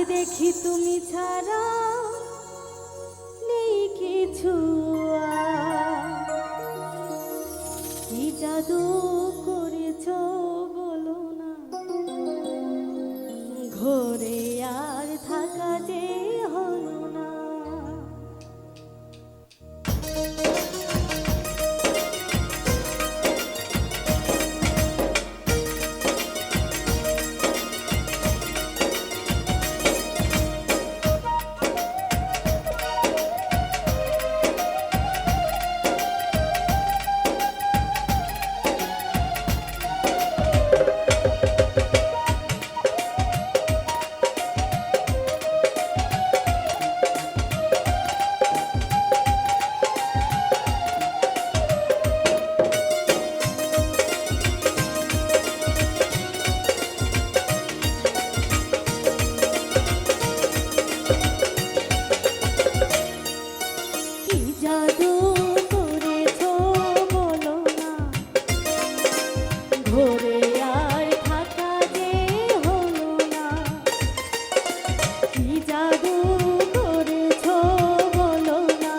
দেখি তুমি ছাড়া নেই কিছু কি জাদু করেছো বলো না ঘরে আর থাকা যে হলো না ঘরে আর থাকা যে হলো না কি জাদু করেছো বলো না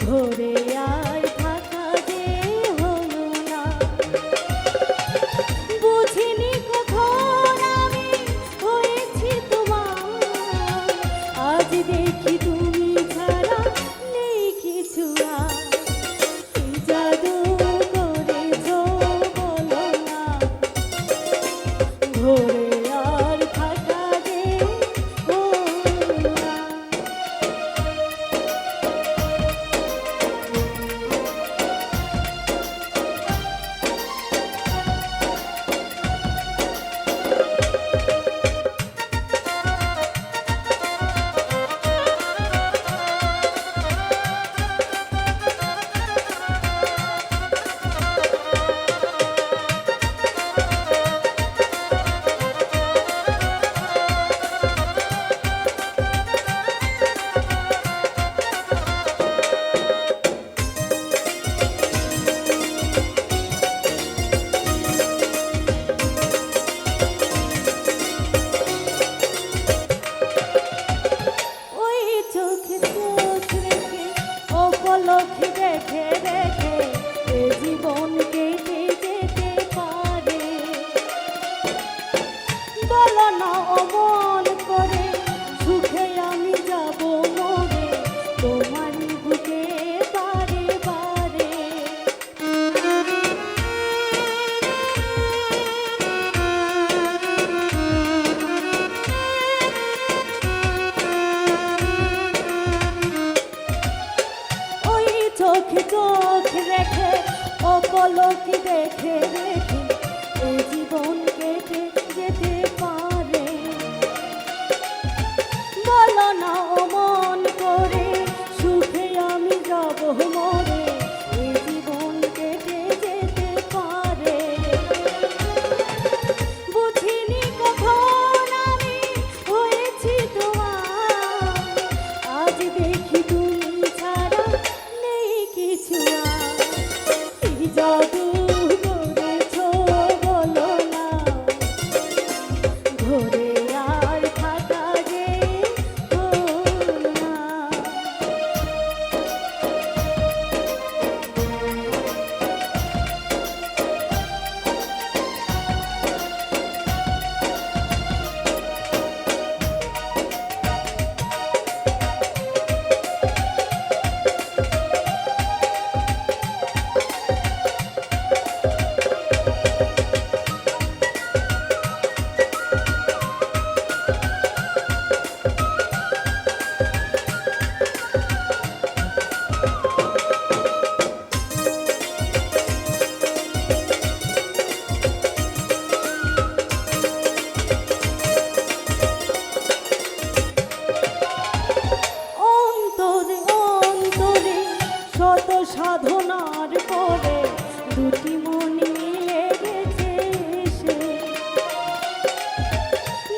ঘরে আর থাকা যে হলো না বুঝিনি কখন আমি হয়েছি তোমার আজ দেখি তুমি ছাড়া নেই কিছু আর কি জাদু ঘরে আর থাকা যে হলো না লক্ষ্মী দেখে দেখে এ জীবন কেটে যেতে পারে বলো না অমন করে সুখে আমি যাব মরে তোমার বুকে বারে বারে চোখে চোখ রেখে অপলকে দেখে দেখে এই জীবন কেটে যেতে পারে বলো না অমন করে সুখে আমি যাব মরে এই জীবন কেটে যেতে পারে বুঝিনি কখন আমি হয়েছি তোমার আজ দেখি তুমি ছাড়া কিছু কি জাদু করেছো বলো না ঘরে আর থাকা যে হলো না সাধনার পরে দুটি মন মিলে গেছে সে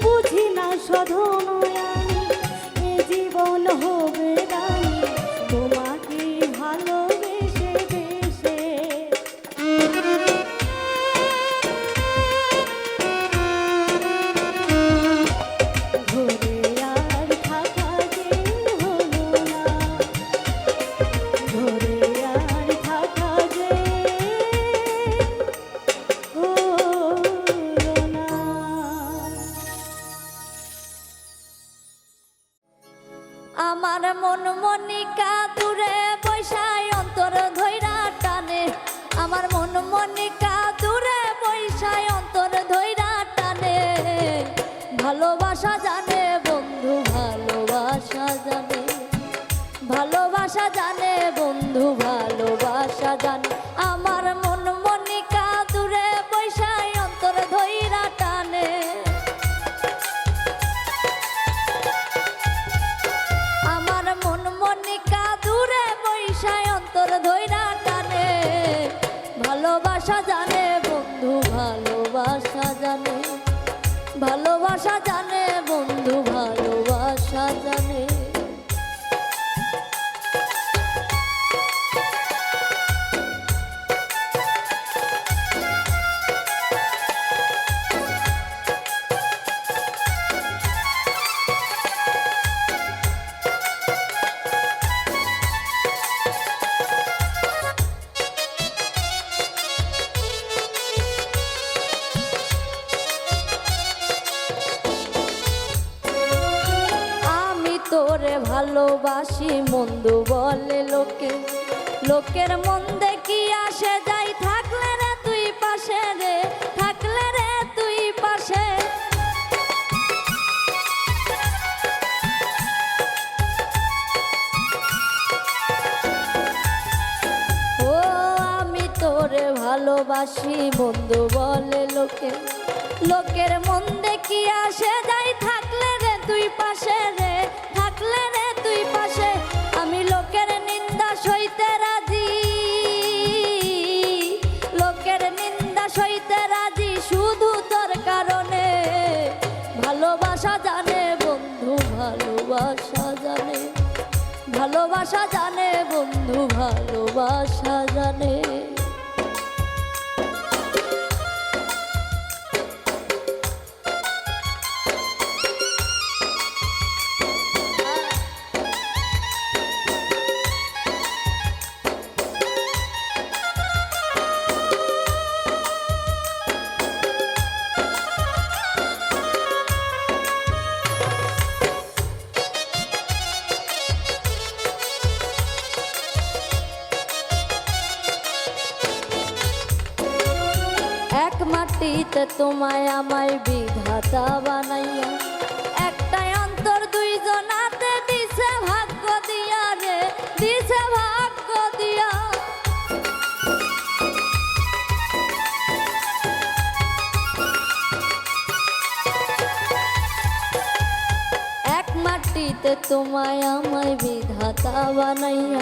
বুঝি না সাধনায় আমি এ জীবন হবে রানী তোমাকে ভালোবেসে বেসে আমার মন মনিকা দূরে বৈশায় অন্তর ধৈরা টানে, আমার মন মনিকা দূরে বৈশায় অন্তর ধৈরা টানে। ভালোবাসা জানে বন্ধু, ভালোবাসা জানে, ভালোবাসা জানে বন্ধু, ভালোবাসা জানে। আমার মন মনিকা দূরে বৈশায় অন্তর ধৈরা টানে, আমার মন মনিকা দূরে বৈশায় অন্তর ধৈরা টানে। ভালোবাসা জানে বন্ধু, ভালোবাসা জানে, ভালোবাসা জানে বন্ধু, ভালোবাসা জানে। তোরে ভালোবাসি মন্দ বলে লোকে, লোকের মন্দে কি আসে যাই, থাকলে রে তুই পাশে রে, থাকলে রে তুই পাশে। ও আমি তোরে ভালোবাসি মন্দ বলে লোকে, লোকের মন্দে কি আসে যাই, থাকলে রে তুই পাশে রে, থাকলে রে তুই পাশে। আমি লোকের নিন্দা সইতে রাজি, লোকের নিন্দা সইতে রাজি, শুধু তোর কারণে। ভালোবাসা জানে বন্ধু, ভালোবাসা জানে, ভালোবাসা জানে বন্ধু, ভালোবাসা জানে। এক মাটিতে তোমায় আমায় বিধাতা বানাইয়া, একটাই অন্তর দুইজনাতে দিছে ভাগ্য দিয়া রে, দিছে ভাগ্য দিয়া। এক মাটিতে তোমায় আমায় বিধাতা বানাইয়া,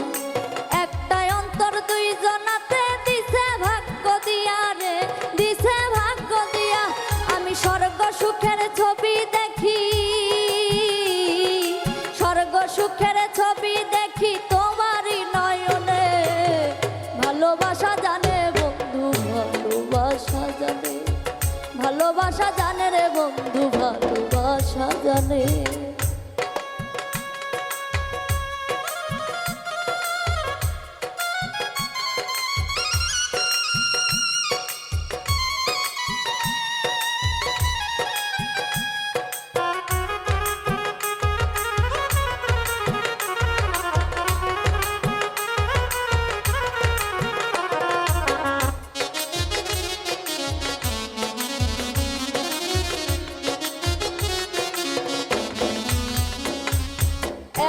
একটাই অন্তর দুইজনাতে দিছে ভাগ্য দিয়া রে, দিছে ভাগ্য দিয়া। আমি স্বর্গ সুখের ছবি দেখি, স্বর্গ সুখের ছবি দেখি তোমারই নয়নে। ভালোবাসা জানে বন্ধু, ভালোবাসা জানে, ভালোবাসা জানে রে বন্ধু, ভালোবাসা জানে।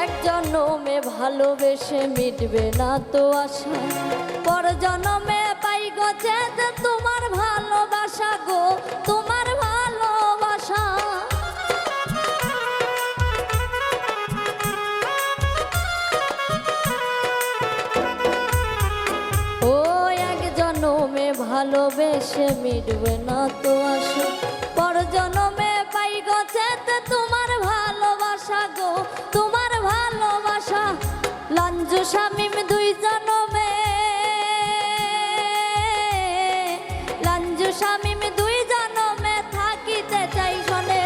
এক জন্মে ভালোবেসে মিটবে না তো আশা, পর জন্মে পাই গো যে তোমার ভালোবাসা গো, তোমার ভালোবাসা। ও এক জন্মে ভালোবেসে মিটবে না তো আশা, পর জন্মে পাই গো যে তোমার ভালোবাসা গো, তোমার ভালোবাসা। লাঞ্জু শামিম দুই জনমে, লাঞ্জু শামিম দুই জনমে থাকিতে চাই শোনে।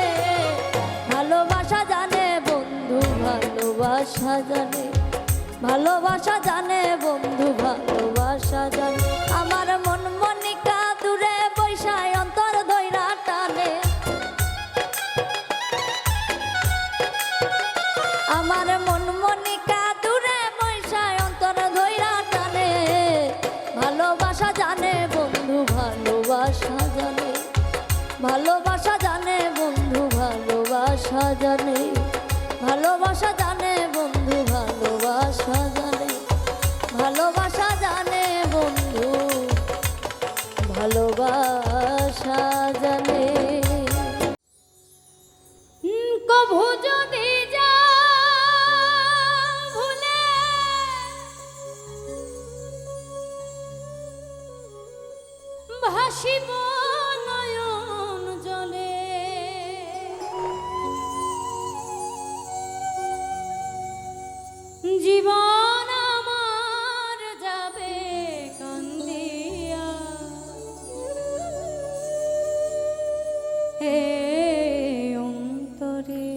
ভালোবাসা জানে বন্ধু, ভালোবাসা জানে, ভালোবাসা জানে বন্ধু, ভালোবাসা জানে। আমার মন মনিকা দূরে বৈশায় অন্তর ধৈরা টানে, আমার মন জীবন আমার যাবে কান্দিয়া, হে অন্তরে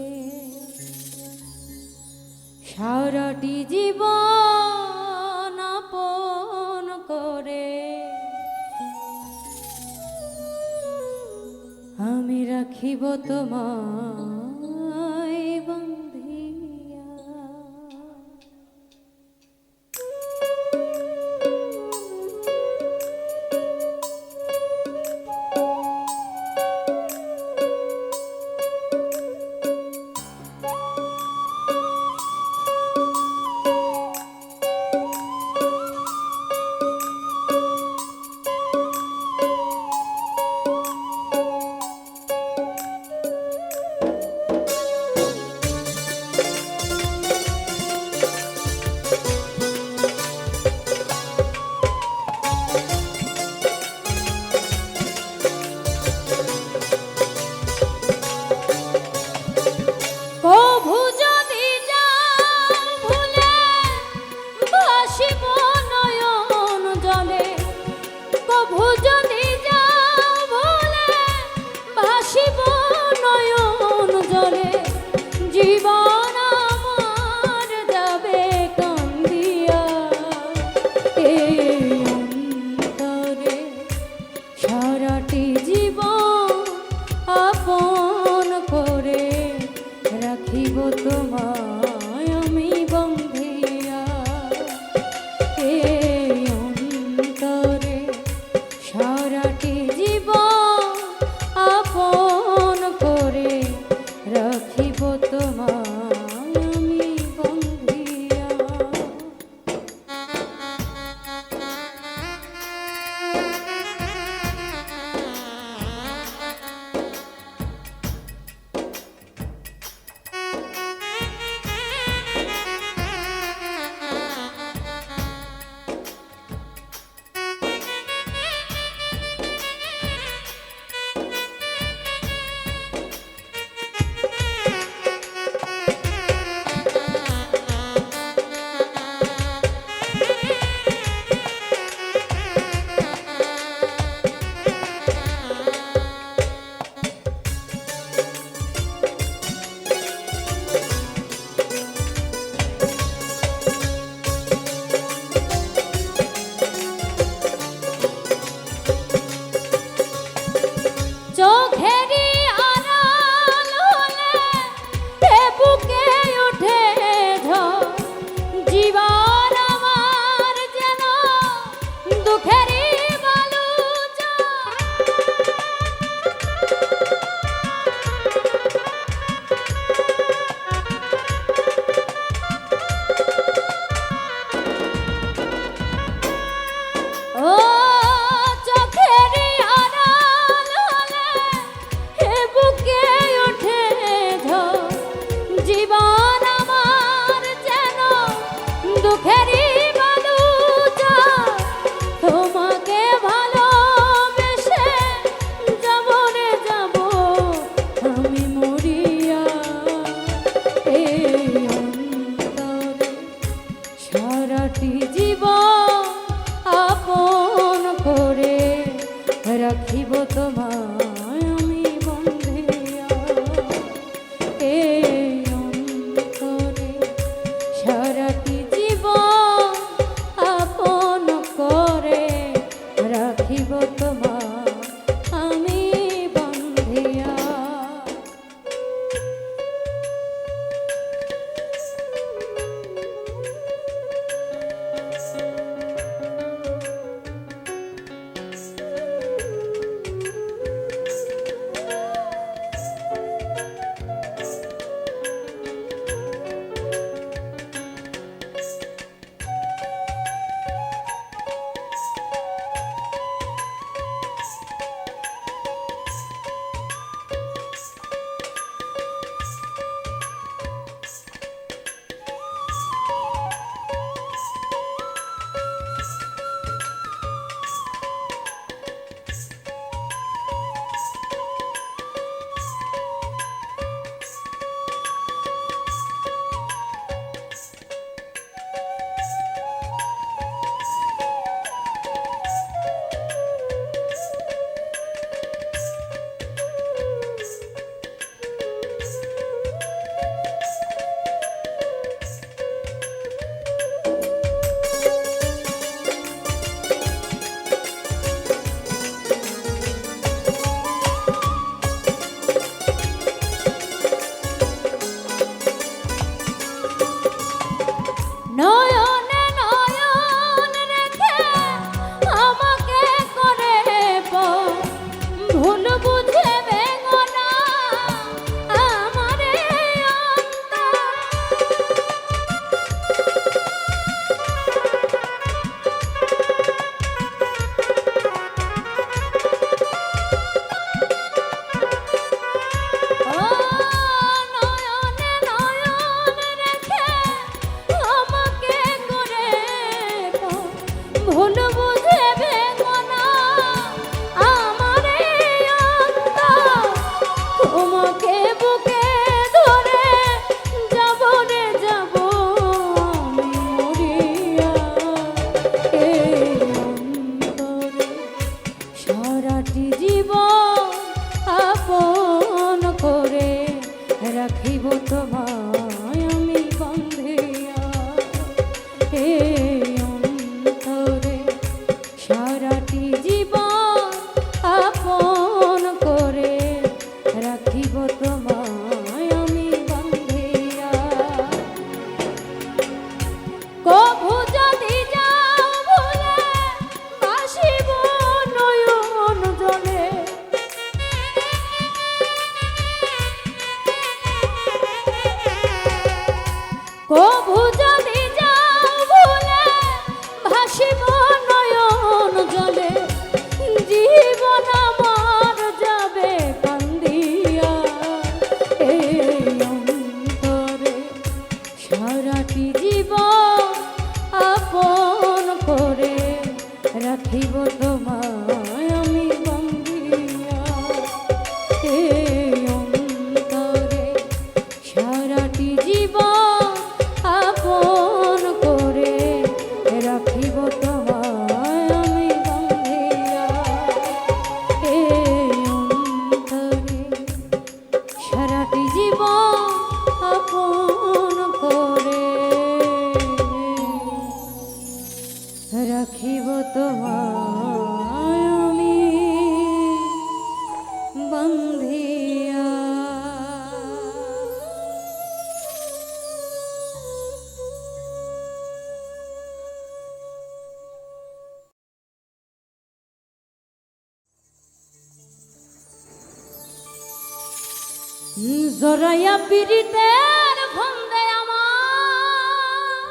সারাটি জীবন আপন করে আমি রাখিব তোমায় বন্ধিয়া। সারাটি জীবন আপন করে রাখিব তোমায় আমি বন্ধিয়া। এই অন্তরে সারাটি জীবন আপন করে রাখিব তোমায় আমি বন্ধিয়া। চোখেরই আড়াল হলে এ বুকে ওঠে ঝড়, জীবন আমার যেন দুঃখেরই বালুচর। ও চোখেরই আড়াল হলে এ বুকে ওঠে ঝড়, জীবন আমার যেন দুঃখেরই বালুচর। তোমাকে ভালোবেসে যাব রে যাব আমি মরিয়া। এই অন্তরে সারাটি জীবন আপন করে রাখিব তোমায় আমি বন্ধিয়া। এই অন্তরে সারাটি জীবন আপন করে রাখিব তোমায় আমি বন্ধিয়া। নয়নে নয়ন রেখে আমাকে করে ভুল বুঝে বেঙ্গনা আমারে ভুল বুঝে বেঙ্গনা আমারে তোমাকে বুকে ধরে যাব রে যাব আমি মরিয়া এই অন্তরে সারাটি জীবন আপন করে রাখিব তোমায় আমি বন্ধিয়া এই অন্তরে সারাটি জীবন আপন করে রাখিব তোমায় আমি বন্ধিয়া কভু যদি যাও ভুলে বাসিব নয়ন জলে কভু যদি যাও ভুলে ভাসিব নয়ন জলে জীবন আমার যাবে কান্দিয়া এই অন্তরে সারাটি জীবন আপন করে রাখিব তোমায় আমি বন্দিয়া এই অন্তরে সারাটি জীবন আপন করে রাখিব তোমায় আমি বন্ধিয়া এই অন্তরে সারাটি জীবন আপন করে রাখিব তোমায় আমি বন্ধিয়া। জরাইয়া পিরিতের ফন্দে আমার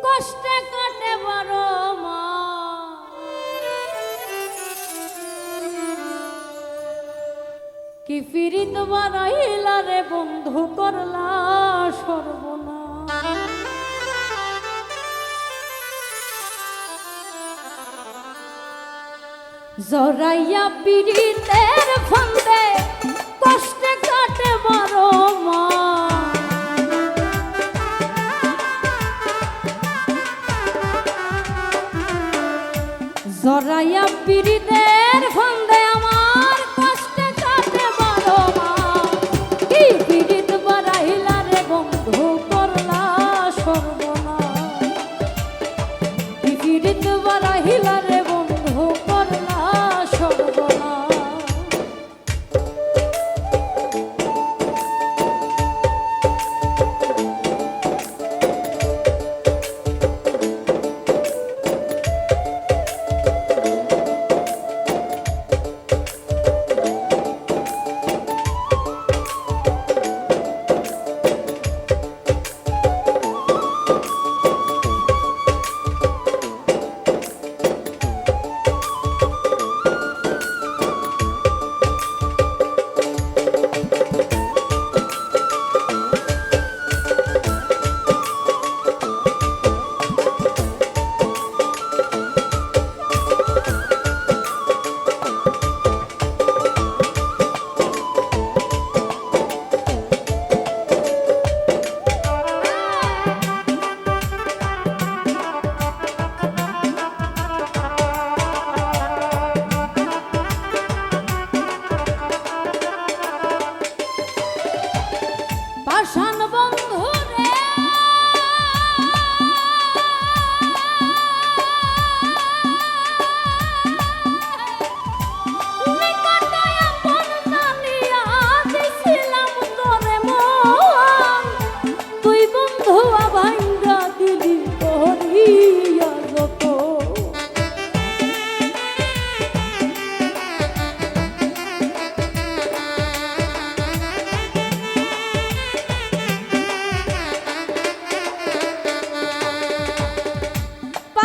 কষ্টে কাটে বড় মা কি পিরিত বাড়াইলা রে বন্ধু করলা সর্বনাশ জরাইয়া পিরিতের ফন্দে কষ্টে কাটে বড় মা জরাইয়া পিরিতের ফন্দে আমার কষ্টে কাটে বড় মা কি পিরিত বাড়াইলা রে বন্ধু করলা সর্বনাশ কি পিরিত বাড়াইলা রে বন্ধু করলা সর্বনাশ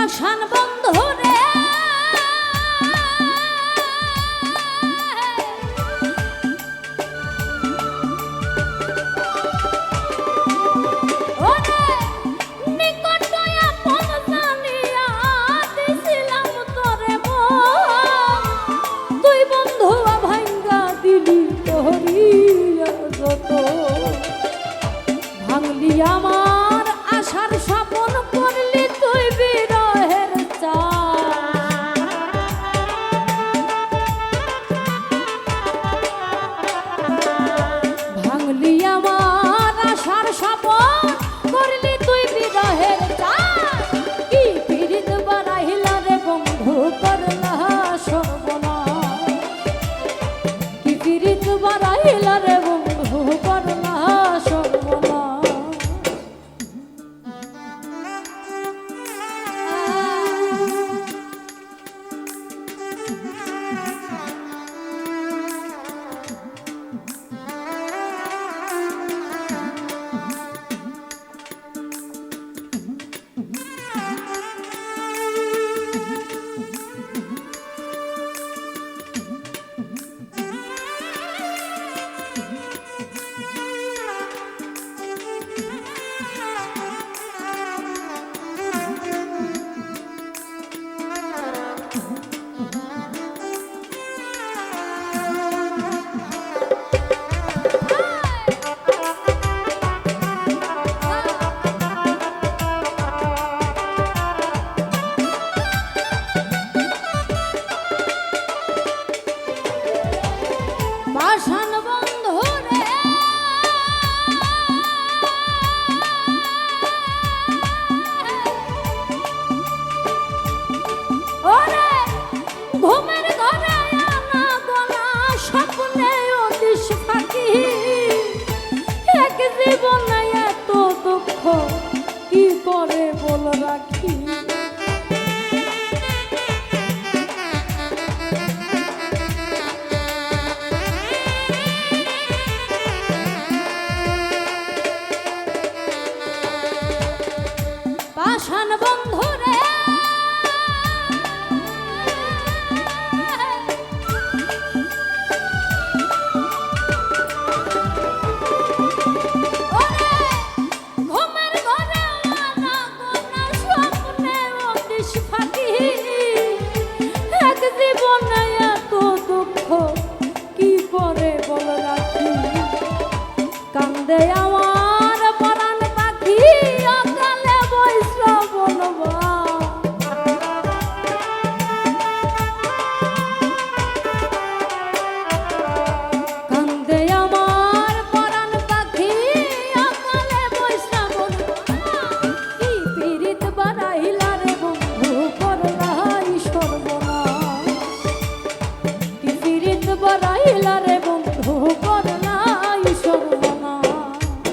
পাষাণ বন্ধু রে ভাঙলি আমার আশার স্বপ্ন করলি তুই বিরহের চাল ভাঙলি আমার আশার স্বপ্ন করলি তুই বিরহের চাল কি পীড়িত বাড়াইলা রে বন্ধু করলা সর্বনাশ কি পীড়িত বাড়াইলা রে বন্ধু করলা পাষাণ বন্ধু রে ওরে ঘুমের ঘরে আনা গোনা স্বপ্নে অদিশ ফাঁকি এক জীবনে এত দুঃখ কি করে বল রাখি পাষাণ বন্ধু রে ঘুমের ঘরে আনা গোনা স্বপ্নে অদিশ ফাঁকি এক জীবনে এত দুঃখ কি করে বল রাখি কান্দে আমার পরাণ পাখি অকালে বৈশ্রা বলবা কান্দে আমার পরাণ পাখি অকালে বৈশ্রা বলবা কি পীড়িত বাড়াইলা রে বন্ধু করলাই সর্বনাশ কি পীড়িত বাড়াইলা রে বন্ধু করলাই সর্বনাশ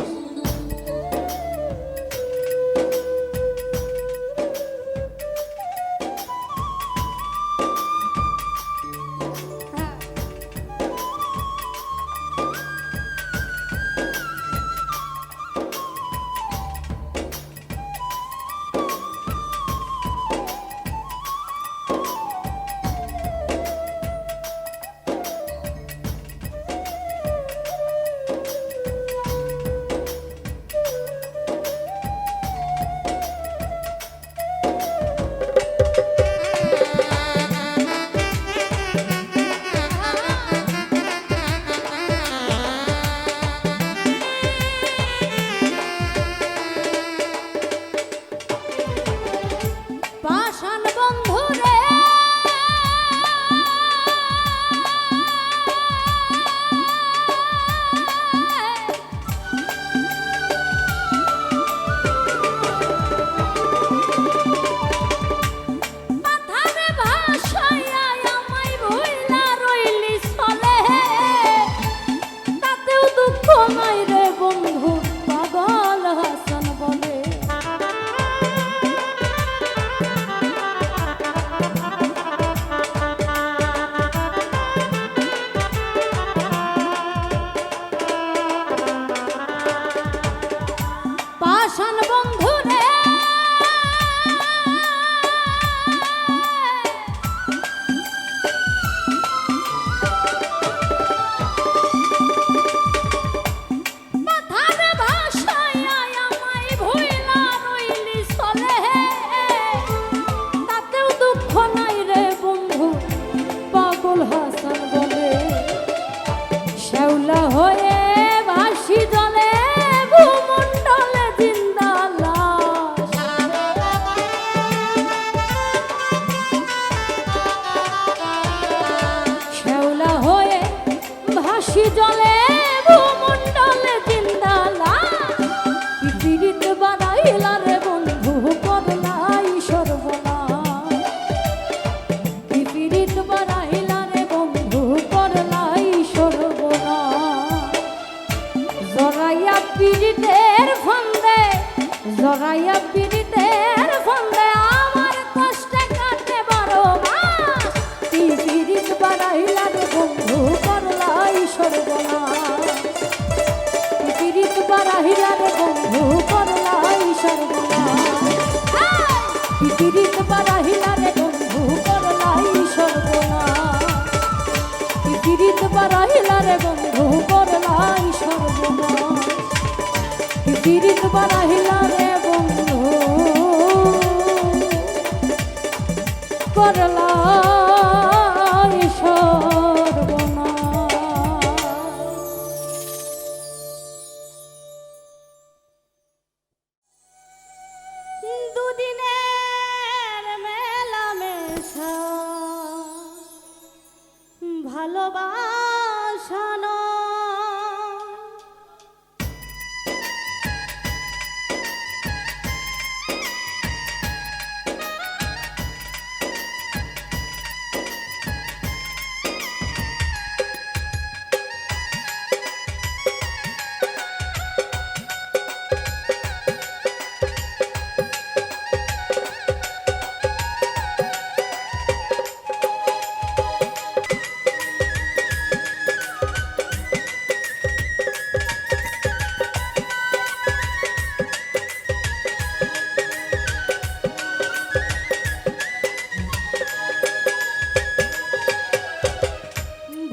লাগাইয়া পিড়িতের ফন্দে আমার কষ্টে কাটে 12 মাস তুই পিড়িত বাড়াইলা রে বন্ধু করলাই সর্বনাশ তুই পিড়িত বাড়াইলা রে বন্ধু করলাই সর্বনাশ তুই পিড়িত বাড়াইলা রে বন্ধু করলাই সর্বনাশ তুই পিড়িত বাড়াইলা রে বন্ধু করলাই সর্বনাশ পিরিত বাড়াইলা রে বন্ধু করলাই সর্বনাশ। দুদিনের মেলামেশা ভালোবাসা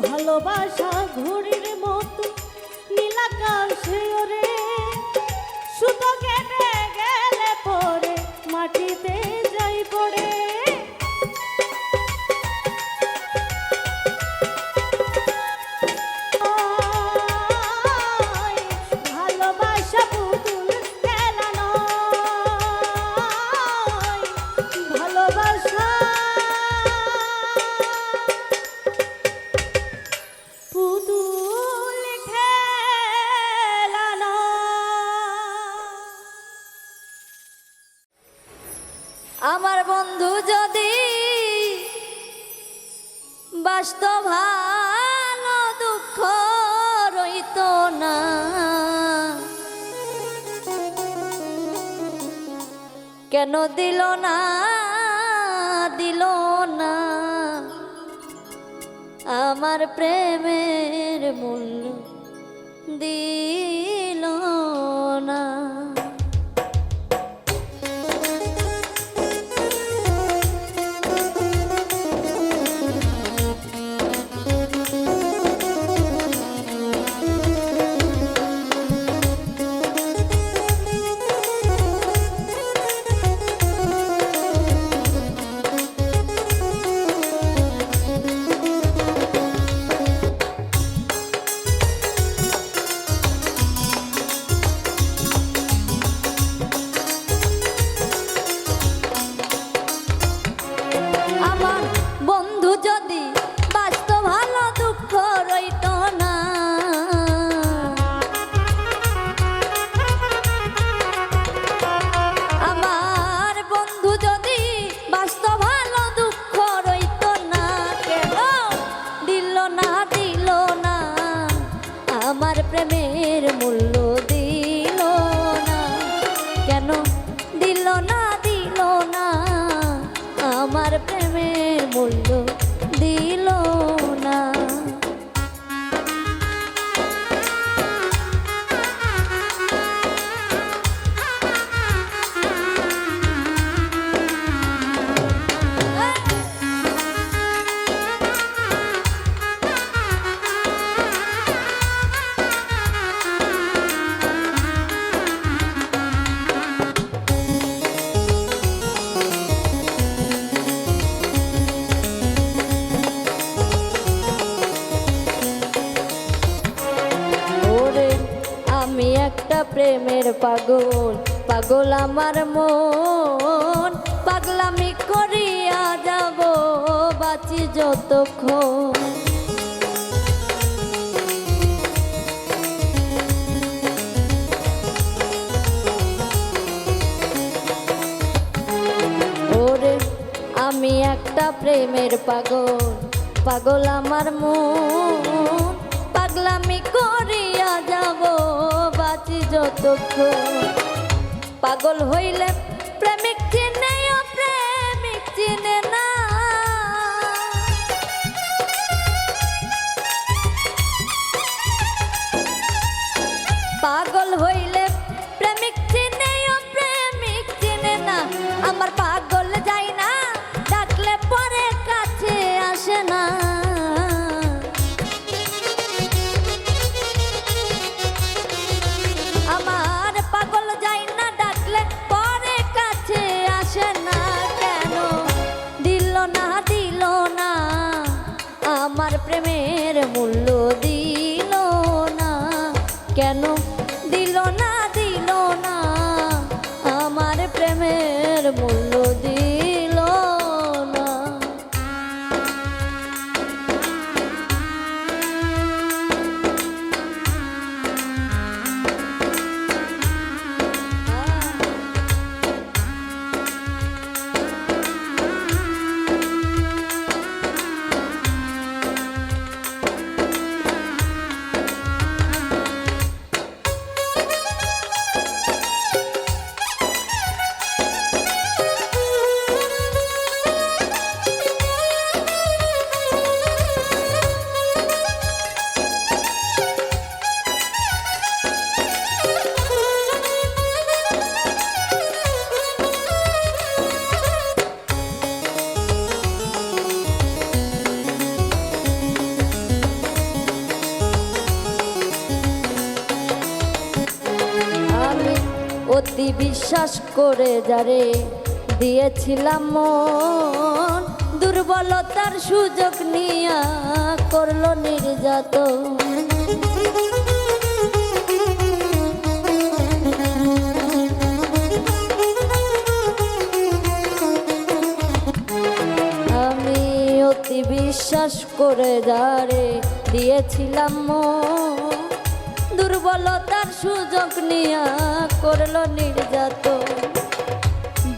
ভালোবাসা ঘুড়ির মতো নীলাকাশে ওরে সুতো কেটে গেলে পরে মাটিতে যাই পড়ে ভালোবাসা পুতুল খেলা নয় ভালোবাসা পুতুল খেলা আমার বন্ধু যদি বাসত ভালো দুঃখ রইত না কেন দিল না আমার প্রেমের মূল্য দিল না প্রেমের মূল্য দিল না, কেন দিল না আমার প্রেমের মূল্য দিল না। আমি একটা প্রেমের পাগল, পাগল আমার মন, পাগলামি করিয়া যাব বাঁচি যতক্ষণ। ওরে আমি একটা প্রেমের পাগল, পাগল আমার মন, পাগলামি করিয়া যাব বাঁচি যতক্ষণ। পাগল হইলে প্রেমিক চিনে, ও প্রেমিক চিনে না। পাগল হইলে প্রেমিক চিনে, ও প্রেমিক চিনে না। আমার পাগল যায় না, ডাকলে পরে কাছে আসে না। আমার পাগল যায় না, ডাকলে পরে কাছে আসে না। কেন দিল না দিল না, আমার প্রেমের মূল্য দিল না। কেন দিল না দিল না, আমার প্রেমের মূল্য দিল না। অতি বিশ্বাস করে যারে দিয়েছিলাম মন, দুর্বলতার সুযোগ নিয়া করলো নির্যাতন। আমি অতি বিশ্বাস করে যারে দিয়েছিলাম মন, দুর্বলতার সুযোগ নিয়া করলো নির্যাতন।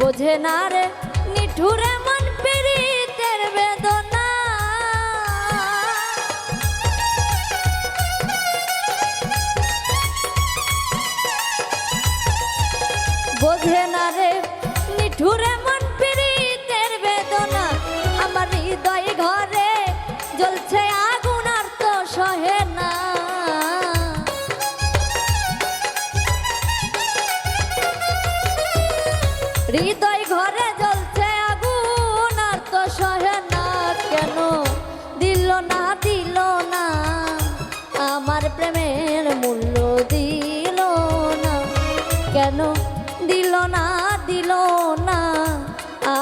বোঝে না রে নিঠুরে মন পীড়িতের বেদনা। বোঝে না রে নিঠুরে মন পীড়িতের বেদনা। আমার হৃদয় ঘরে জ্বলছে আগুন, আর তো সহে না। হৃদয় ঘরে জ্বলছে আগুন, আর তো সহে না। কেন দিল না দিল না, আমার প্রেমের মূল্য দিল না। কেন দিল না দিল না,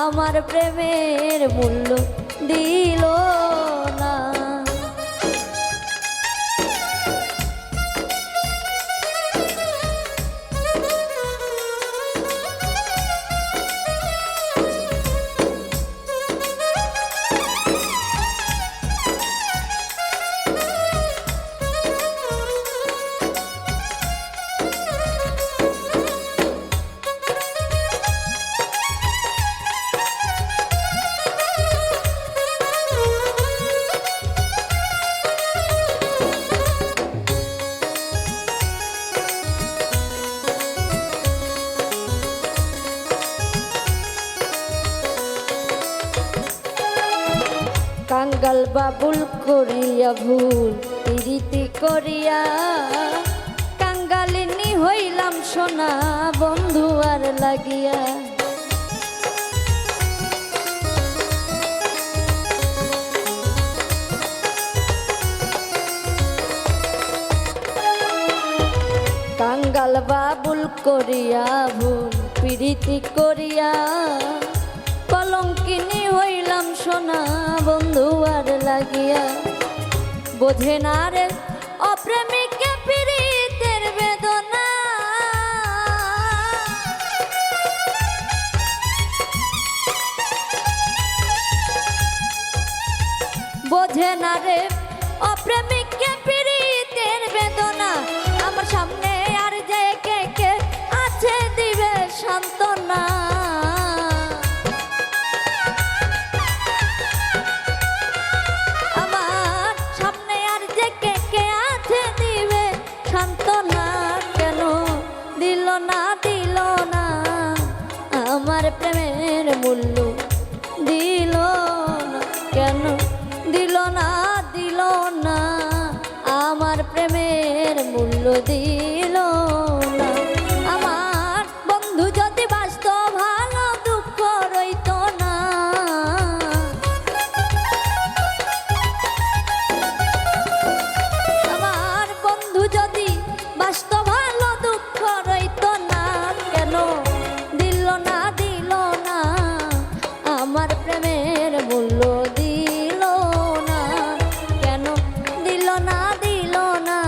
আমার প্রেমের মূল্য দিল না। কাঙ্গাল বাবুল করিয়া ভুল প্রীতি করিয়া, কাঙ্গালিনী হইলাম সোনা বন্ধু আর লাগিয়া। কাঙ্গাল বাবুল করিয়া ভুল প্রীতি করিয়া, কলঙ্কিনী হইলাম সোনা বন্ধু আর লাগিয়া। বোঝে না রে অপ্রেমিকে পীড়িতের বেদনা। বোঝে না রে অপ্রেমিকে পীড়িতের বেদনা। আমার সামনে আর যে কে কে আছে দিবে সান্ত্বনা। না দিল না আমার প্রেমের মূল্য দিল না কেন দিল না দিল না আমার প্রেমের মূল্য দিল না আমার বন্ধু যদি বাসত ভালো দুঃখ রইত না আমার বন্ধু যদি বাসত ভালো দুঃখ রইত না কেন দিল না আমার প্রেমের মূল্য দিল না কেন দিল না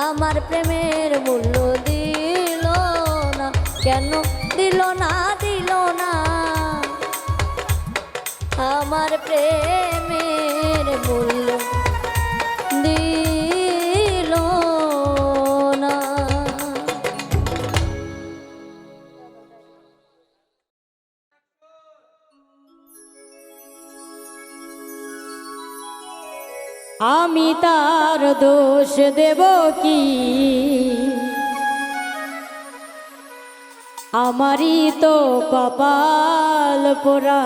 আমার প্রেমের মূল্য দিল না কেন দিল না আমার প্রেমের মূল্য দিল না। আমি তার দোষ দেব কি আমারই তো কপাল পোড়া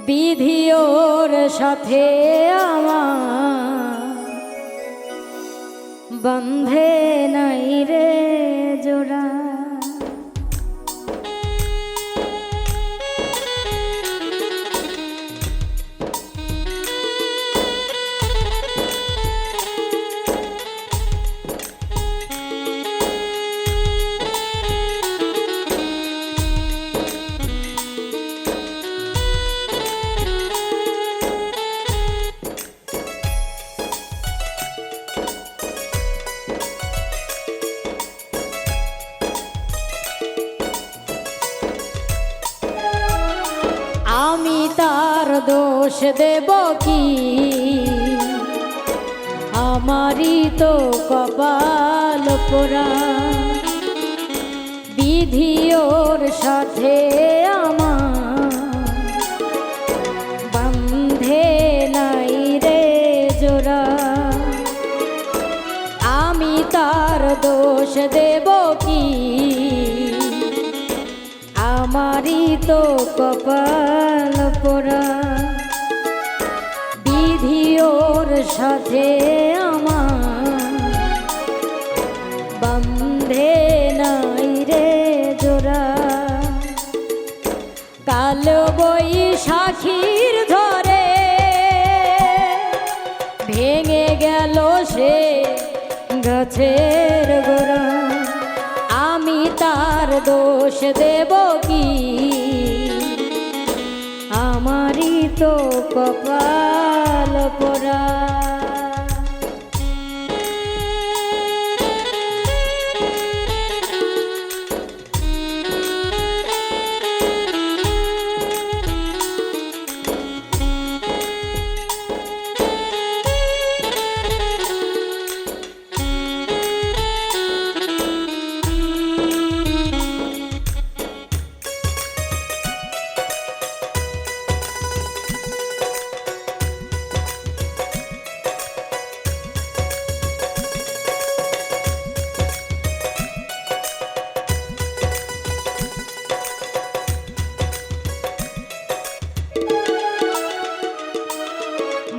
বিধি ওর সাথে আমার বন্ধে নাই রে জোড়া আমি তার দোষ দেব কি আমারই তো কপাল পোড়া বিধি ওর সাথে আমার বন্ধে নাই রে জোড়া আমি তার দোষ দেব কি আমারই তো কপাল পোড়া বিধি ওর সাথে আমার বন্ধে নাই রে জোড়া কাল বৈশাখীর ধরে ভেঙে গেল সে গাছের গোড়া আমি তার দোষ দেব কি আমারই তো কপাল পোড়া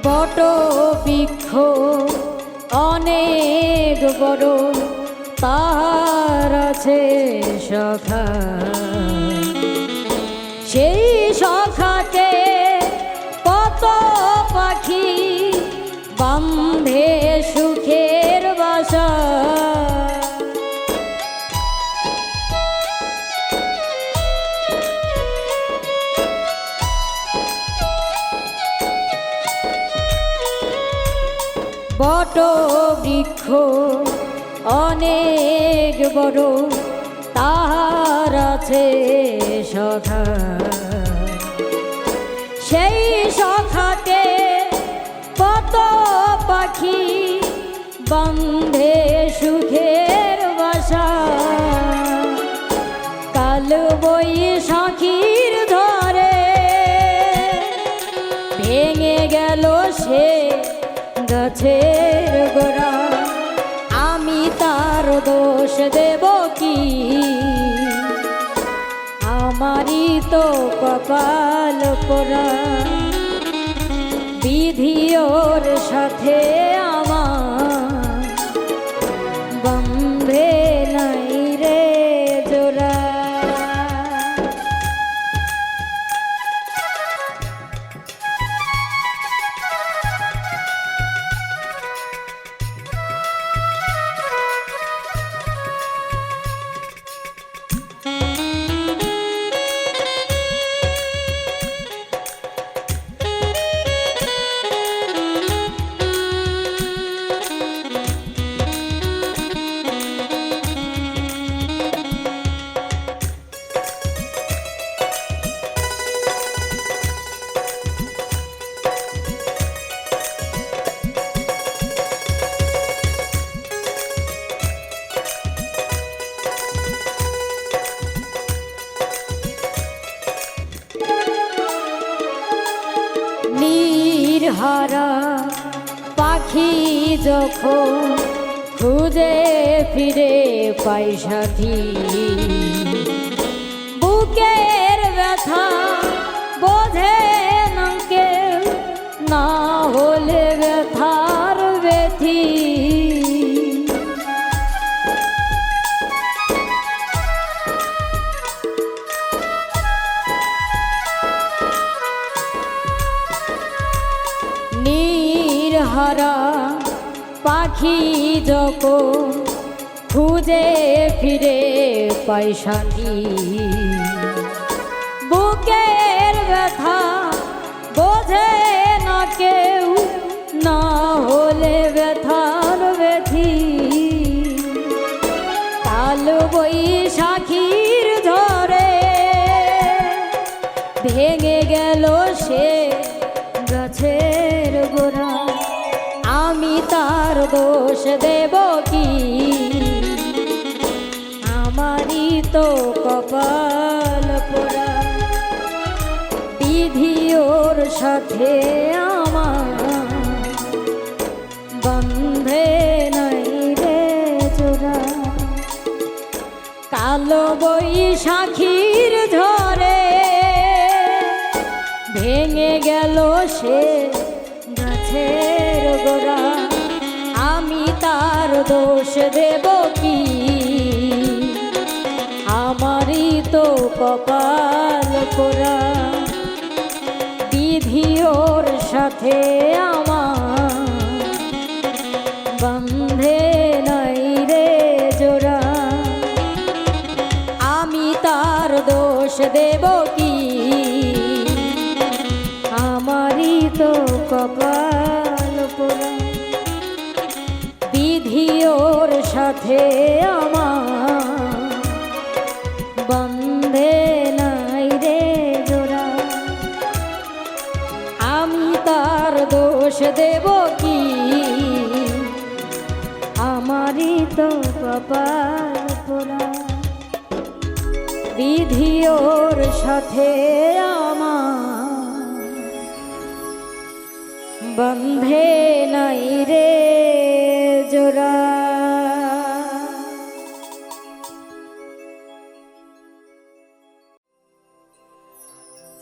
বট বৃক্ষ অনেক বড় তার আছে সখা সেই সখাতে কত পাখি বাঁধে সুখের বাসা বট বৃক্ষ অনেক বড় তার আছে সখা সেই সখাতে কত পাখি বাঁধে সুখের বাসা কাল বৈশাখীর ধরে ভেঙে গেল সে গাছের গোড়া আমি তার দোষ দেব কি আমারই তো কপাল পোড়া বিধি ওর সাথে আমার বন্ধে নাই রে জোড়া। হারা পাখি যখন খুঁজে ফিরে পাই সাথী, বুকের ব্যথা বোঝে না কেউ, না হলে ব্যথার ব্যথি। হারা পাখি যখন খুঁজে ফিরে পাই সাথী, বুকের ব্যথা বোঝে না কেউ, না হলে ব্যথার ব্যথি। কাল বৈশাখীর ঝড়ে ভেঙে গেল সে গাছের গোড়া, আমি তার দোষ দেব কি? আমারই তো কপাল পোড়া বিধি ওর সাথে আমার বন্ধে নাই রে জোড়া। কালো বৈশাখীর ঝড়ে ভেঙে গেল সে গাছের গোড়া, আমি তার দোষ দেব কি? আমারই তো কপাল পোড়া বিধি ওর সাথে আমার বন্ধে নাই রে জোড়া, আমি তার দোষ দেব কি? আমারই তো কপাল পোড়া বিধি ওর সাথে আমার বন্ধে নাই রে জোড়া, আমি তার দোষ দেব কি? আমারই তো কপাল পোড়া বিধি ওর সাথে আমার বন্ধে নাই রে জোড়া।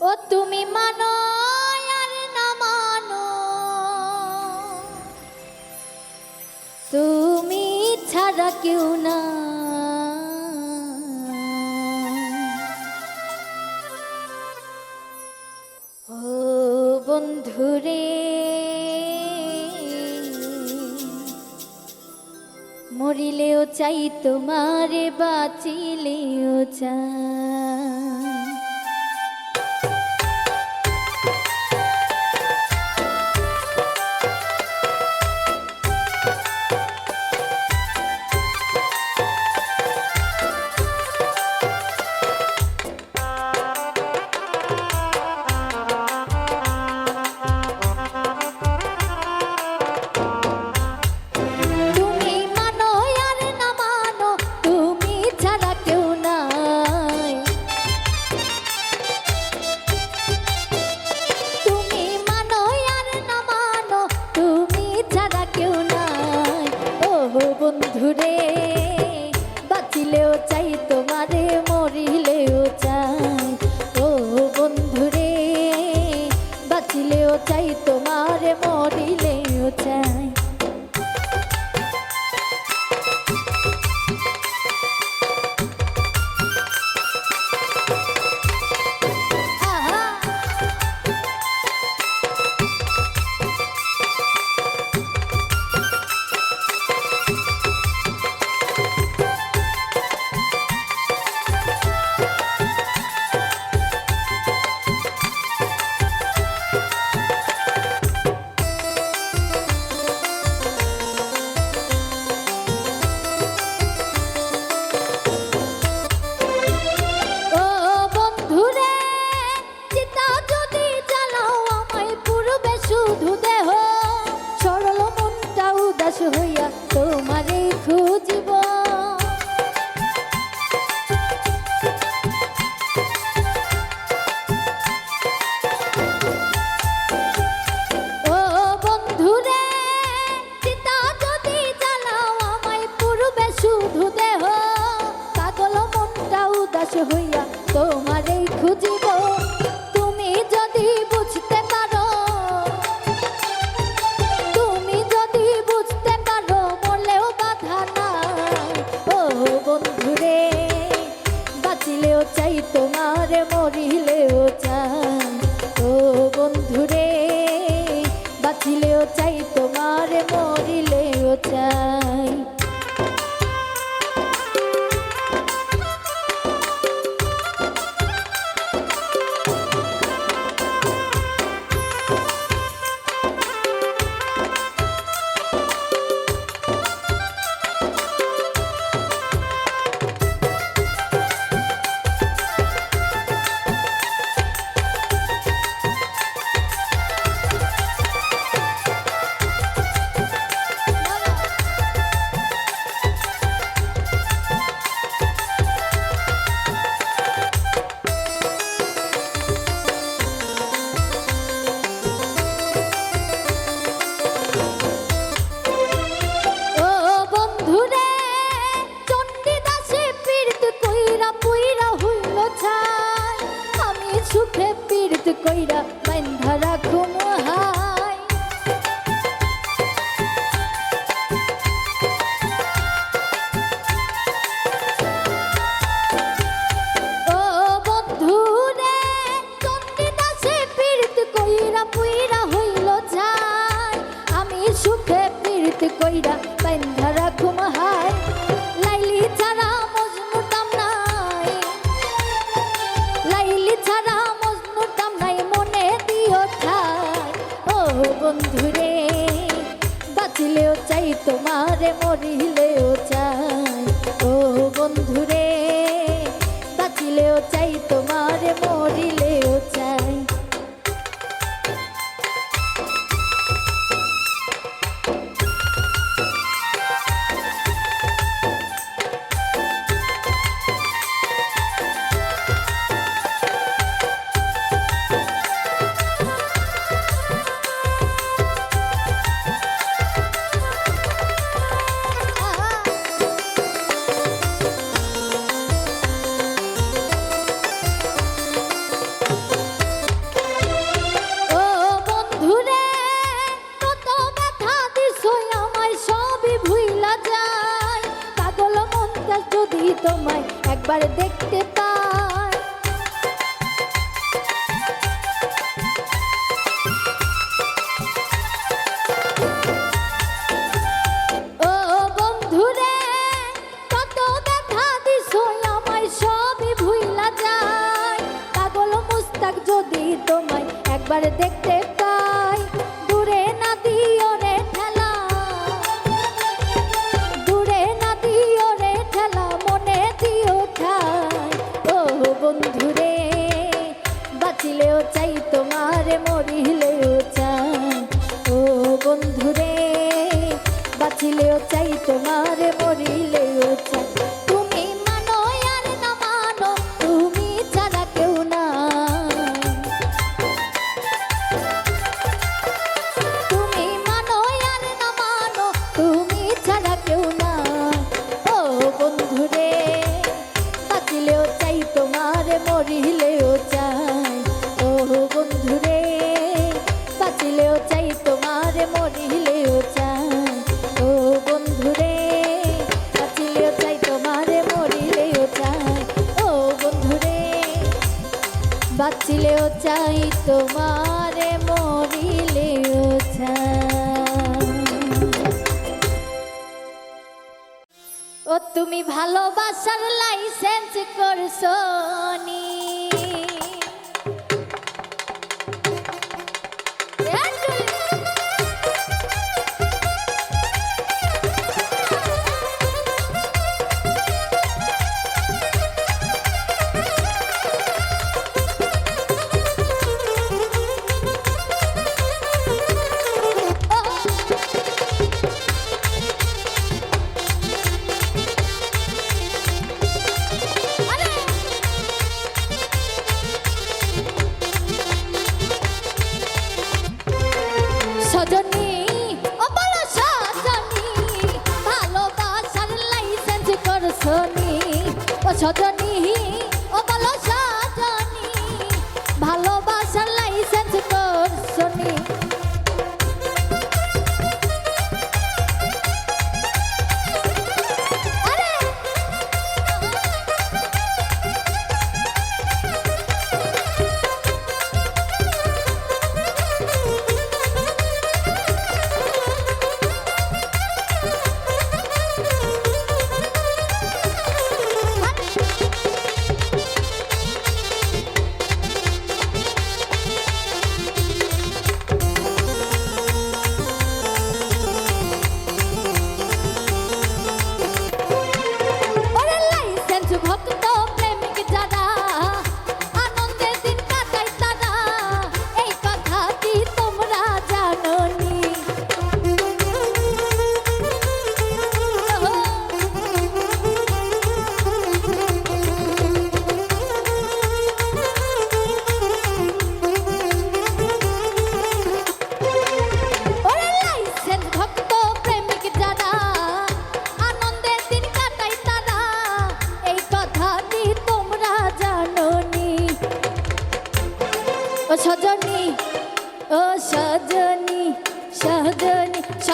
ও তুমি মানো আর না মানো, তুমি ছাড়া কেউ না। ও বন্ধুরে মরিলেও চাই তোমারে, বাঁচিলেও চাই। দাস হইয়া তোমারেই খুঁজিব। তুমি যদি বুঝতে পারো, তুমি যদি বুঝতে পারো, বলেও বাধা নাই। ও বন্ধুরে, বাঁচিলেও চাই তোমার, মরিলেও চাই। ও বন্ধুরে, বাঁচিলেও চাই তোমার, মরিলেও চাই। সুখে পীড়িত কইরা বান্ধা রাখুম হাই। ও বন্ধুরে, চণ্ডীদাসে পীড়িত কইরা পুইরা হইল ছাই। আমি সুখে পীড়িত কইরা বান্ধা রাখুম হাই। লাইলি ছাড়া মজনু দাম নাই, লাইলি ছাড়া মজনু দাম নাই, মনে দিও ঠাই। ও বন্ধুরে, বাঁচিলেও চাই তোমারে, মরিলেও চাই। ও বন্ধুরে, বাঁচিলেও চাই তোমারে, মরিলেও চাই। তোমায় একবার দেখতে পাই, ও বন্ধুরে, কত ব্যথা দিছো আমায়, সবই ভুইলা যায়। পাগল মুস্তাক যদি তোমায় একবার দেখতে পাই, দূরে না দিও রে ঠেলা, দূরে না দিও রে ঠেলা, মনে দিও ঠাই। ও বন্ধুরে, বাঁচিলেও চাই তোমারে, মরিলেও চাই। ও বন্ধুরে, বাঁচিলেও চাই তোমারে, মরিলেও চাই। তুমি মানো আর না মানো, তুমি ছাড়া কেউ নাই। তুমি মানো আর না মানো, তুমি ছাড়া কেউ নাই। ও বন্ধুরে, বাঁচিলেও চাই তোমারে, মরিলেও চাই। ও বন্ধুরে, বাঁচিলেও চাই তোমারে, মরিলেও চাই। ও বন্ধুরে, বাঁচিলেও চাই তোমারে, মরিলেও চাই। ও বন্ধুরে, বাঁচিলেও চাই তোমারে, মরিলেও চাই। ও তুমি ভালোবাসার লাইসেন্স করছো নি, সজনী, ও বলো সজনী, ভালোবাসার লাইসেন্স করছো নি। ও সজনী,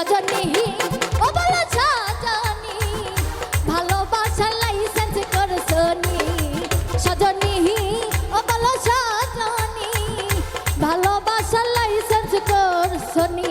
সজনী ও বলো সজনী ভালোবাসার লাইসেন্স করছনি সজনী ও বলো সজনী ভালোবাসার লাইসেন্স করছনি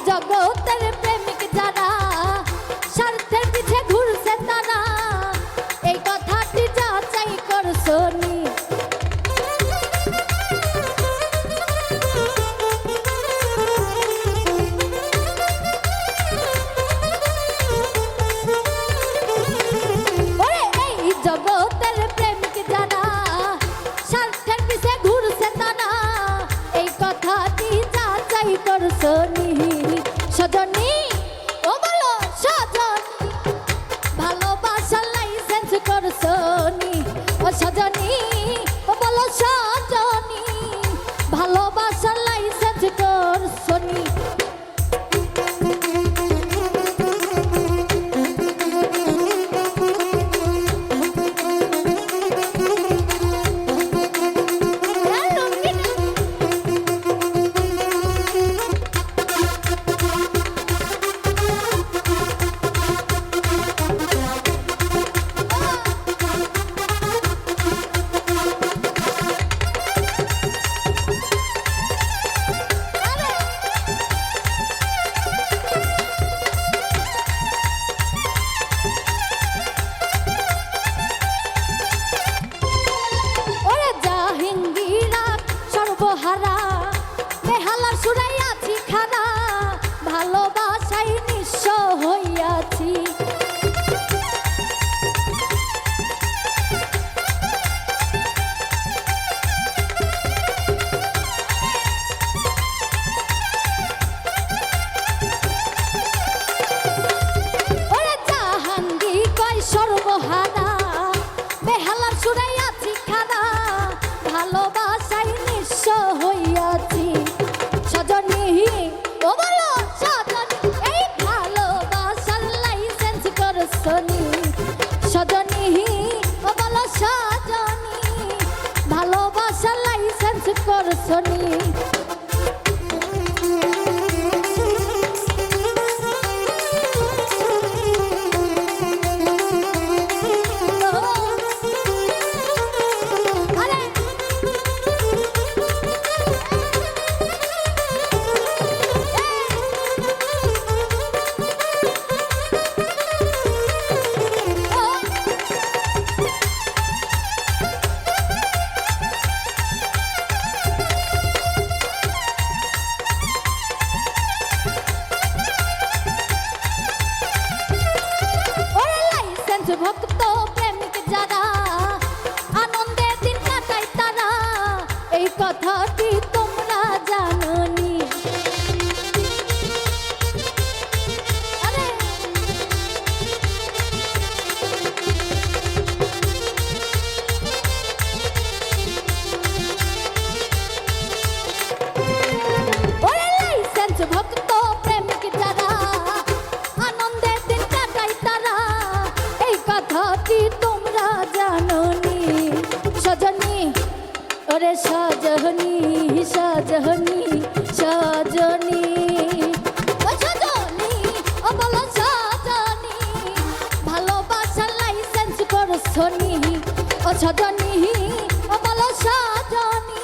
জগতের প্রেমিক যারা স্বার্থের পিছে ঘুরছে তারা এই কথাটি যাচাই করছনি এই জগতের প্রেমিক যারা স্বার্থের পিছে ঘুরছে তারা এই কথাটি যাচাই করছনি সজনী ও বলো সজনী ভালোবাসার লাইসেন্স করছনি ও সজনী ও বলো সজনী ভালোবাসার লাইসেন্স করছনি হারা বেহালার সুরাই আছি খারা ভালোবাসাই নিঃস্ব হইয়াছি ওরে জাহাঙ্গীর কয় সর্বহারা বেহালার সুরাই আছি খারা ভালোবাসাই নিঃস্ব হইয়াছি সজনী ও বলো সজনী এই ভালোবাসার লাইসেন্স করছনি সজনী ও বলো সজনী ভালোবাসার লাইসেন্স করছনি ভক্ত প্রেমিক যারা আনন্দের দিন কাটায় তারা এই কথাটি তোমরা জানোনি লাইসেন্স ভক্ত প্রেমিক যারা আনন্দের দিন কাটায় তারা এই কথাটি তোমরা জানোনি সজনী ওরে সজনী সজনী সজনী ও সজনী ও বলো সজনী ভালোবাসার লাইসেন্স করছনি ও সজনী ও বলো সজনী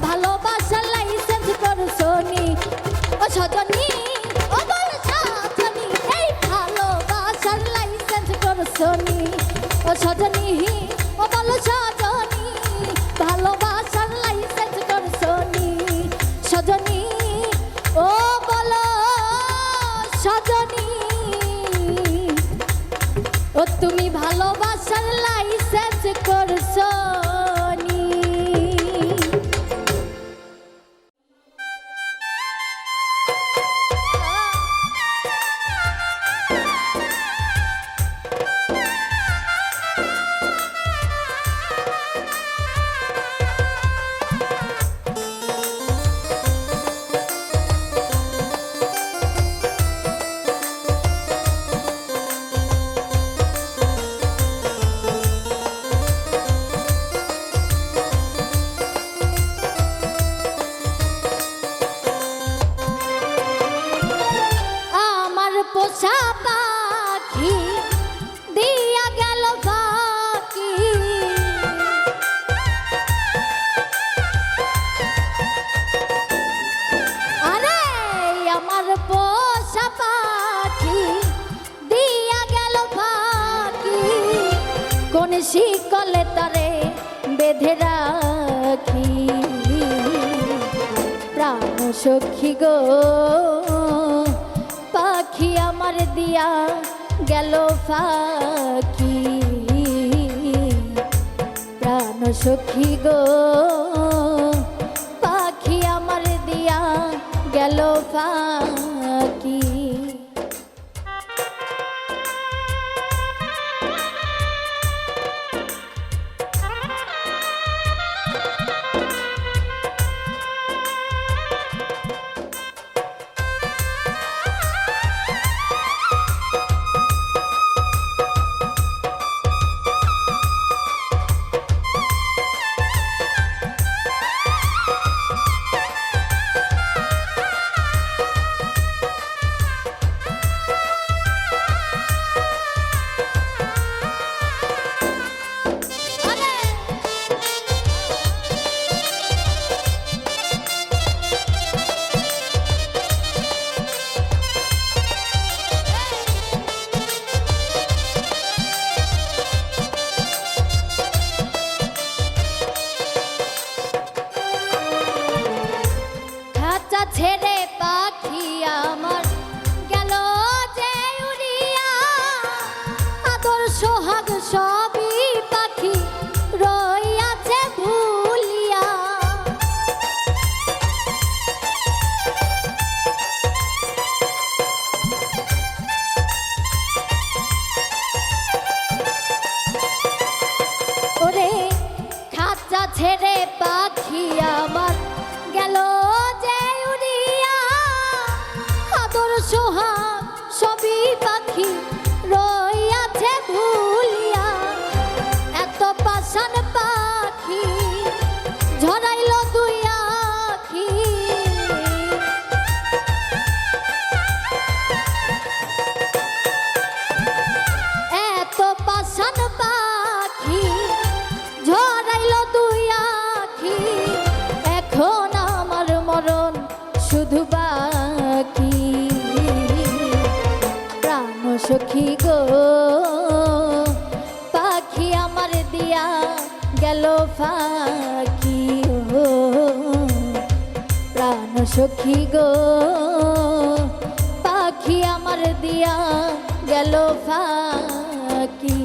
ভালোবাসার লাইসেন্স করছনি ও সজনী ও বলো সজনী এই ভালোবাসার লাইসেন্স করছনি ও সজনী ও বলো সজনী ভালোবাসার লাইসেন্স করছনি সজনী ও বলো সজনী ও তুমি ভালোবাসার লাইসেন্স করছো পোষা পাখি দিয়া গেল ফাঁকি, কোন শিকলে তারে বেঁধে রাখি। প্রাণ সখী গো পাখি আমার দিয়া গেল ফাঁকি, প্রাণ সখী গো পাখি আমার দিয়া গেল ফাঁকি। ছেড়ে পাখি আমার গেল যে উড়িয়া, আদর সোহাগ সবই পাখি রইয়াছে ভুলিয়া। ওরে খাঁচা ছেড়ে পাখি আমার গেল যে উড়িয়া, আদর সোহাগ সবই পাখি রইয়াছে ভুলিয়া। এত পাষাণ পাখি ঝরাইল দুই আখি, এত পাষাণ পাখি ঝরাইল দুই আখি। এখন আমার মরণ শুধু বাকি, প্রাণ সখী গো পাখি আমার দিয়া গেল ফাঁকি। ও প্রাণ সখী গো পাখি আমার দিয়া গেল ফাঁকি।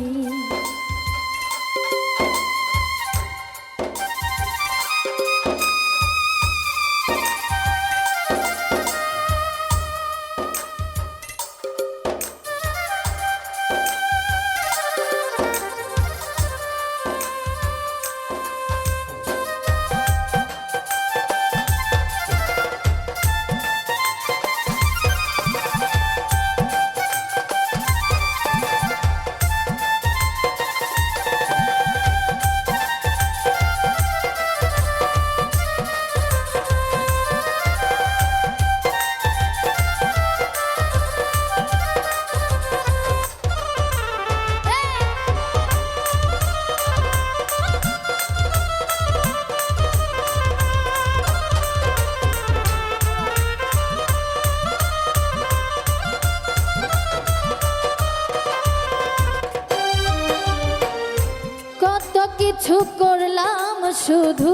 কিছু করলাম শুধু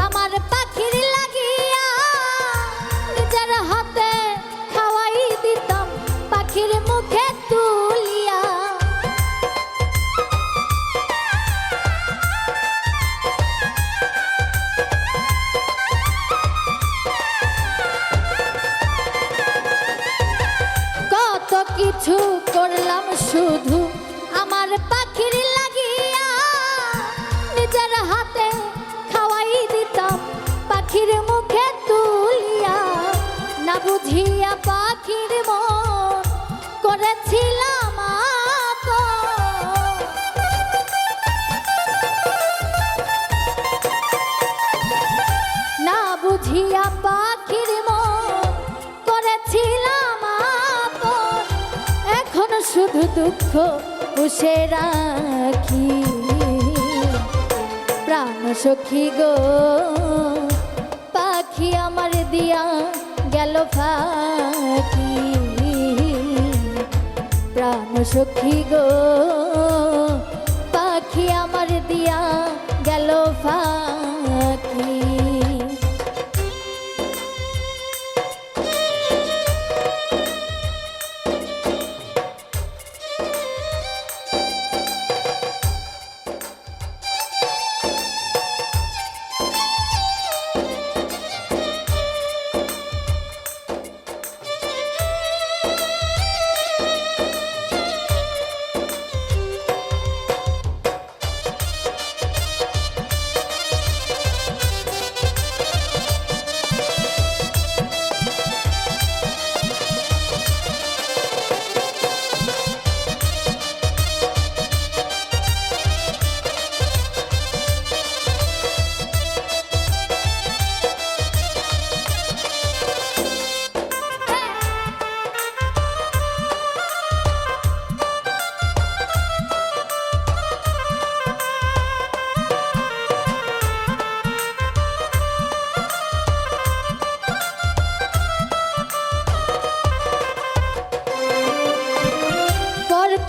আমার পাখির লাগিয়া, নিজের হাতে খাওয়াই দিতাম পাখির মুখে তুলিয়া। কত কিছু করলাম শুধু আমার পাখির লাগিয়া, নিজের হাতে খাওয়াই দিতাম পাখির মুখে তুলিয়া। না বুঝিয়া পাখির মন করেছিলাম আপন, না বুঝিয়া পাখির মন করেছিলাম আপন। এখন শুধু দুঃখ পুষে রাখি, প্রাণ সখী গো পাখি আমার দিয়া গেল ফাঁকি। সখী গো পাখি আমার দিয়া গেল ফাঁকি।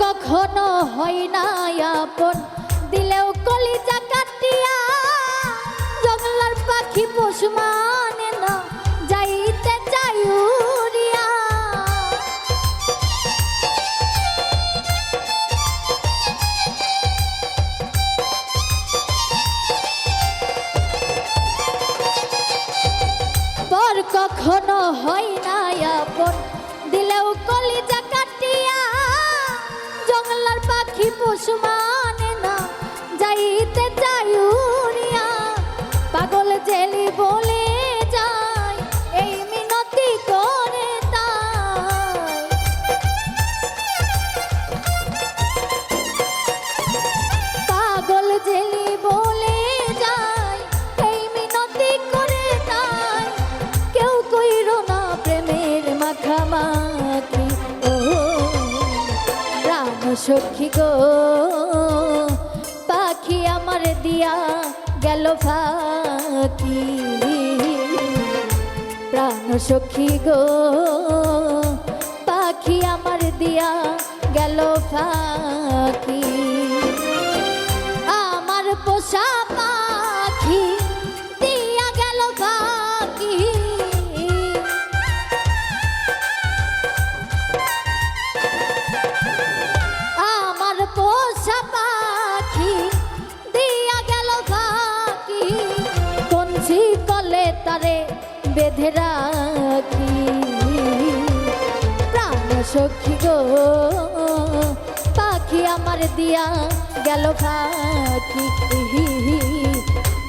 কখনো হয় না আপন দিলেও কলিজা কাটিয়া, জঙ্গলার পাখি পশু মানে না যাইতে চাই উড়িয়া। পর কখনো হয় না আপন দিলেও কলিজা কাটিয়া, জঙ্গলার পাখি পশু মানে না যাইতে চাই উড়িয়া। পাগল জেলি বলে যায় এই মিনতি করে তাই, পাগল জেলি বলে যায় এই মিনতি করে তাই। কেউ কইরো না প্রেমের মাখামাখি ও সখী গো পাখি আমার দিয়া গেল ফাঁকি। প্রাণ সখী গো পাখি আমার দিয়া গেল ফাঁকি। আমার পোষা পাখি দিয়া গেল ফাঁকি। পোষা পাখি দিয়া গেল ফাঁকি, কোন শিকলে তারে বেঁধে রাখি। প্রাণ সখী গো পাখি আমার দিয়া গেল ফাঁকি।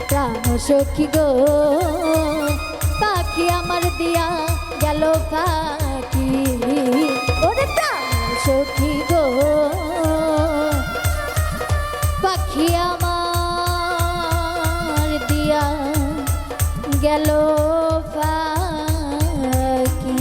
প্রাণ সখী গো পাখি আমার দিয়া গেল ফাঁকি। ওরে প্রাণ সখী গো পাখি আমার দিয়া গেল ফাঁকি।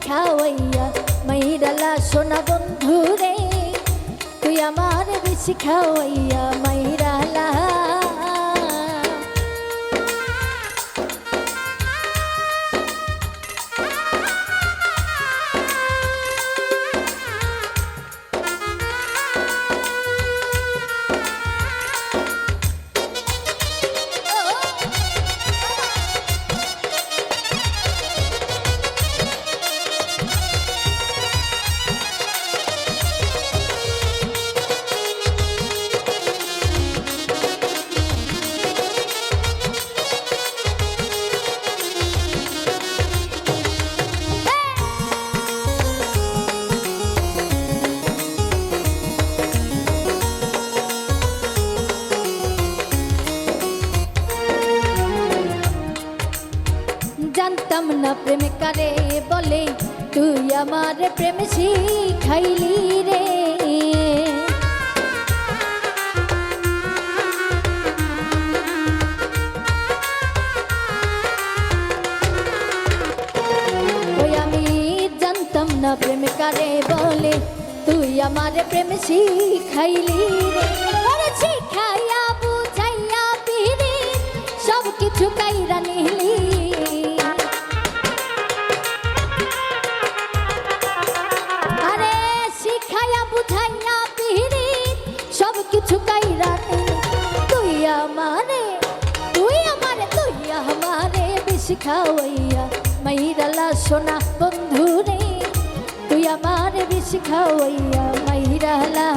খাওয়াইয়া মাইরালা সোনা বন্ধু রে, তুই আমার বেশি খাওয়াইয়া মাইরালা। না প্রেম কারে বলে, তুই আমার প্রেম শিখাইলি রে। ওই আমি জানতাম না প্রেম কারে বলে, তুই আমার প্রেম শিখাইলি রে। ওরে শিখাইয়া বুঝাইয়া পিরি সব কিছু কাইরা নিলি। আরে শিখাইয়া বুঝাইয়া পিরি সব কিছু কাইরা নিলি। তুই আমারে বেশি খাওয়াইয়া মাইরালা সোনা বন্ধু রে, তুই আমারে বেশি খাওয়াইয়া মাইরালা।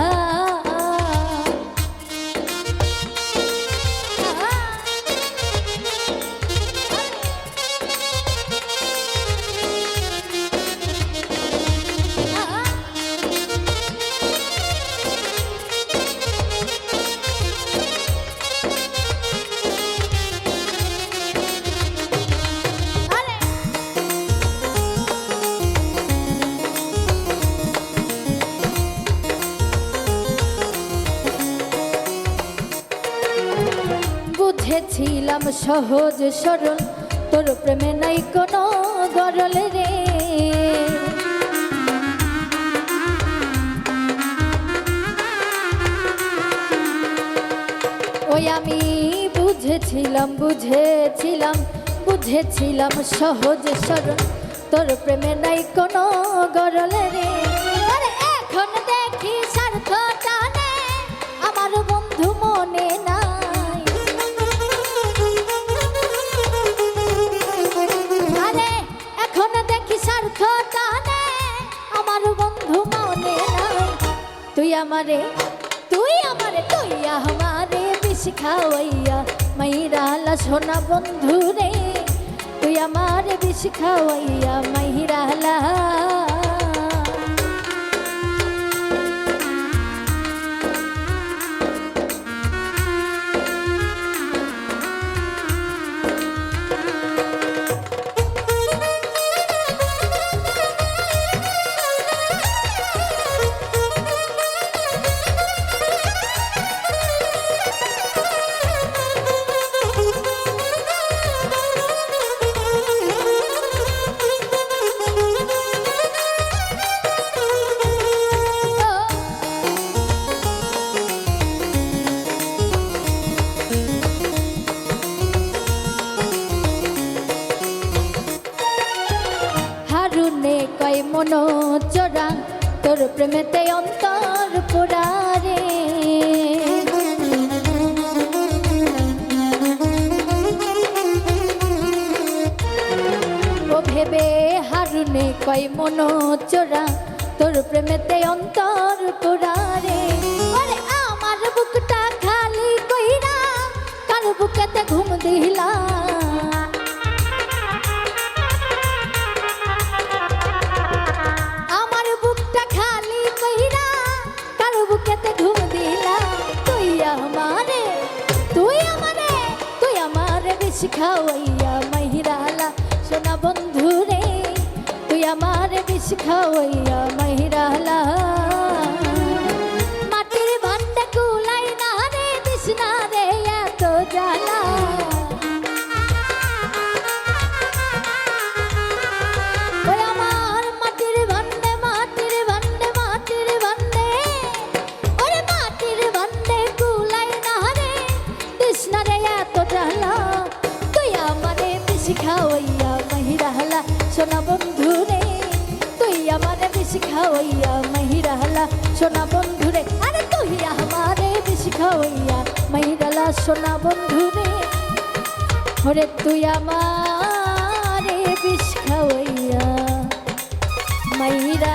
বুঝেছিলাম সহজ সরল, তোর প্রেমে নাই কোনো গরল রে। ওই আমি বুঝেছিলাম সহজ সরল, তোর প্রেমে নাই কোনো গরল রে। আরে এখন দেখি স্বার্থ টানে আমার বন্ধু মনে নাই। আরে এখন দেখি স্বার্থ টানে আমার বন্ধু মনে নাই। তুই আমারে বেশি খাওয়াইয়া মাইরালা সোনা বন্ধু রে, তুই আমারে বেশি খাওয়াইয়া মাইরালা। কয় মন চোরা তোর প্রেমেতে অন্তর পোড়া রে। ও ভেবে হারুনে কয় মন চোরা তোর প্রেমেতে অন্তর পোড়া রে। আরে আমার বুকটা খালি কইরা কার বুকেতে ঘুম দিলা। বেশি খাওয়াইয়া মাইরালা সোনা বন্ধু রে, তুই আমারে বেশি খাওয়াইয়া মাইরালা। মাটির ভান্ডা কুলাই না রে দিস না রে এত জ্বালা। ওই আমার মাটির ভান্ডে ওরে মাটির ভান্ডে কুলাই না রে দিস না রে এত জ্বালা। খাওয়াইয়া মাহিরালা সোনা বন্ধু রে, তুই আমারে বেশি খাওয়াইয়া মাহিরালা সোনা বন্ধু রে। আরে তুই আমারে বেশি খাওয়াইয়া মাহিরালা সোনা বন্ধু রে। ওরে তুই আমারে বেশি খাওয়াইয়া মাহিরা।